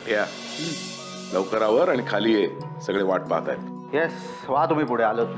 या लवकर आवर आणि खाली ये, सगळे वाट पाहत आहेत. येस, वा तुम्ही पुढे आलोच.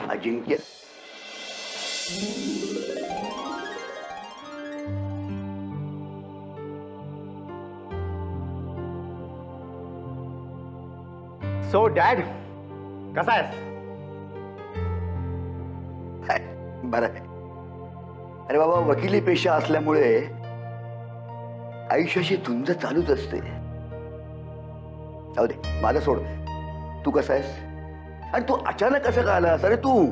अजिंक्य, सो डॅड, कसा आहेस? बरं आहे. अरे बाबा, वकिली पेशा असल्यामुळे आयुष्याची झुंज चालूच असते. जाऊ दे, माझं सोड. तू कसा आहेस? आणि तू अचानक कसं का आलास? अरे तू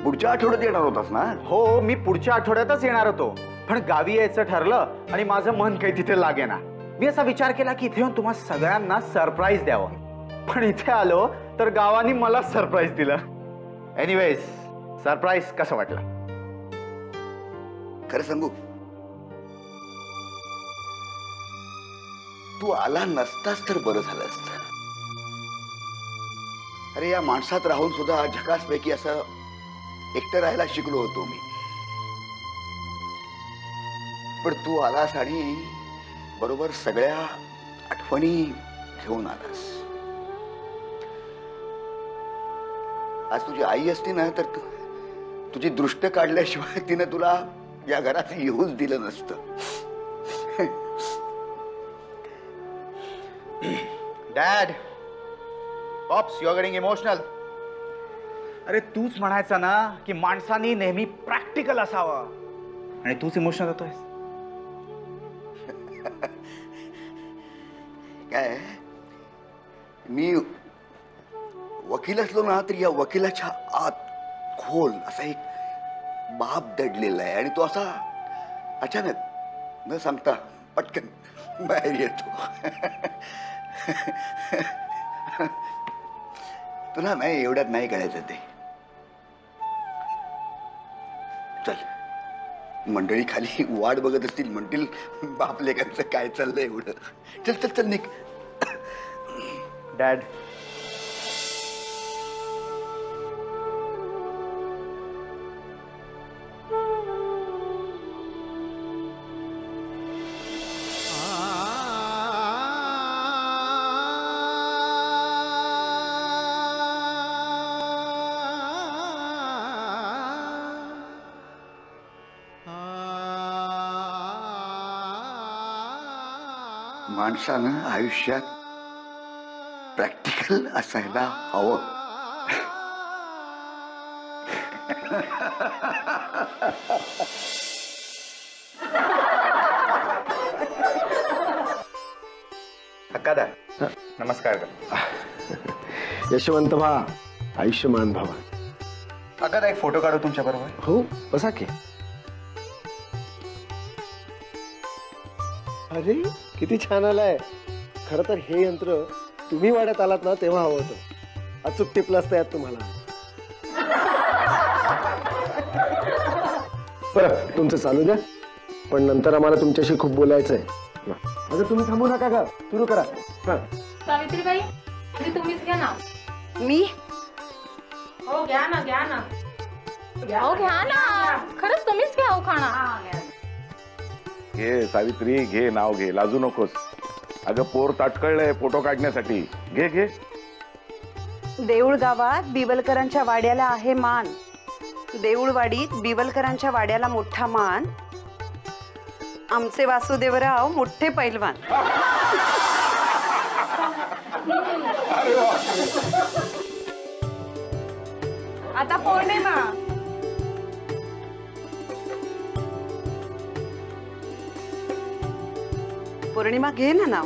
पुढच्या आठवड्यात येणार होतास ना? हो, मी पुढच्या आठवड्यातच येणार होतो, पण गावी यायचं ठरलं आणि माझं मन काही तिथे लागेना. मी असा विचार केला की इथे येऊन तुम्हा सगळ्यांना सरप्राईज द्यावं, पण इथे आलो तर गावानी मला सरप्राईज दिलं. एनिवेज, सरप्राईज कसं वाटलं? खरं सांगू, तू आला नसतास तर बरं झालं असतं. अरे या माणसात राहून सुद्धा झकासपैकी असं एकटं राहायला शिकलो होतो मी. पण तू आलास आणि बरोबर सगळ्या आठवणी घेऊन आलास. आज तुझी आई असती ना तर तुझी दृष्ट काढल्याशिवाय तिने तुला या घरात येऊच दिलं नसतं. Dad, pops, you are getting emotional. अरे तूच म्हणायचा ना की माणसानी नेहमी प्रॅक्टिकल असावं, आणि तूच इमोशनल होतोय. काय, मी वकील असलो ना तर या वकिलाच्या आत खोल असा एक बाप दडलेला आहे, आणि तो असा अचानक न सांगता पटकन बाहेर येतो. तुला नाही, एवढ्यात नाही करायचं ते. चल, मंडळी खाली वाट बघत असतील, म्हणतील बाप लेकांचं काय चाललंय एवढं. चल चल चल, निघ. डॅड, माणसानं आयुष्यात प्रॅक्टिकल असायला हवं. अक्कादा, नमस्कार. यशवंत भा, आयुष्यमान भावा. अक्कादा, एक फोटो काढू तुमच्या बरोबर? हो, बसा की. अरे किती छान आलाय. खरं तर हे यंत्र तुम्ही वाड्यात आलात ना तेव्हा हवं होतं. अचूक टिपलं असतं यात तुम्हाला. बरं, तुमचं चालू द्या, पण नंतर आम्हाला तुमच्याशी खूप बोलायचं आहे. अगं तुम्ही थांबू नका का, सुरू करा. सावित्रीबाई, तुम्हीच घ्या ना. मी? हो घ्या ना, घ्या ना. अहो घ्या ना, खरंच तुम्हीच घ्या. हो खाना. घे सावित्री, घे, नाव घे, लाजू नकोस. अगं पोर ताटकळलंय फोटो काढण्यासाठी. घे घे. देऊळ गावात बिवलकरांच्या वाड्याला आहे मान. देऊळवाडीत बिवलकरांच्या वाड्याला मोठा मान. आमचे वासुदेवराव मोठे पैलवान. आता पौर्णिमा. पौर्णिमा घे ना नाव.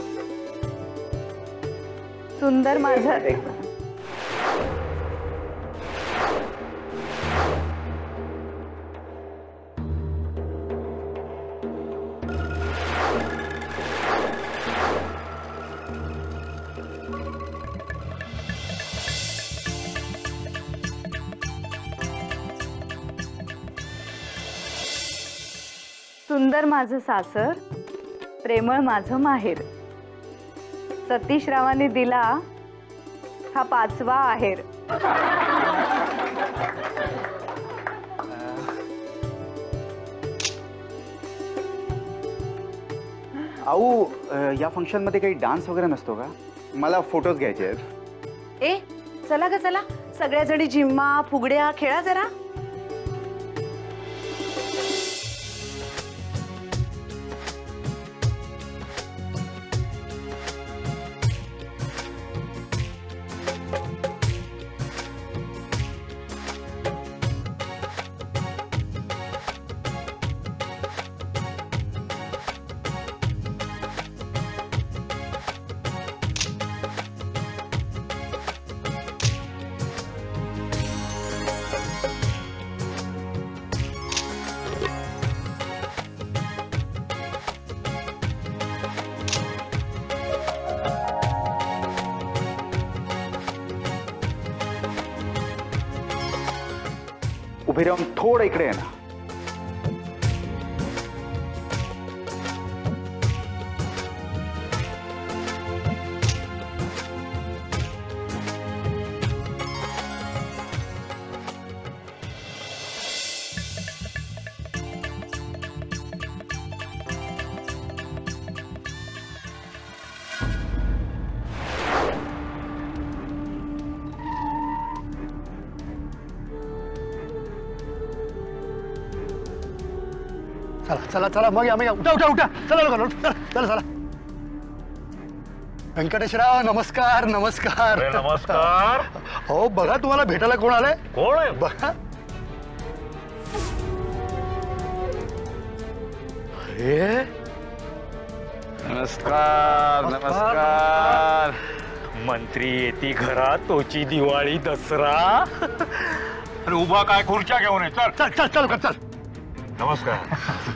सुंदर माझं. सुंदर माझं सासर, प्रेमळ माझं माहेर. सतीशरावांनी दिला हा 5वा आहेर. आऊ या फंक्शन मध्ये काही डान्स वगैरे नसतो का? मला फोटोज घ्यायचे आहेत. ए चला ग चला, सगळ्याजणी जिम्मा फुगड्या खेळा जरा. उभे राहून थोडं इकडे आहे ना. चला चला चला, मग या उठा उठा उठा. चला लोक चला चला चला. व्यंकटेशराव नमस्कार नमस्कार. नमस्कार. हो बघा, तुम्हाला भेटायला कोण आलंय? कोण आहे? बघा. अरे नमस्कार नमस्कार. मंत्री येते घरात, तोची दिवाळी दसरा. अरे उभा काय खुर्च्या घेऊन ये. चल चल चल चल चल. नमस्कार.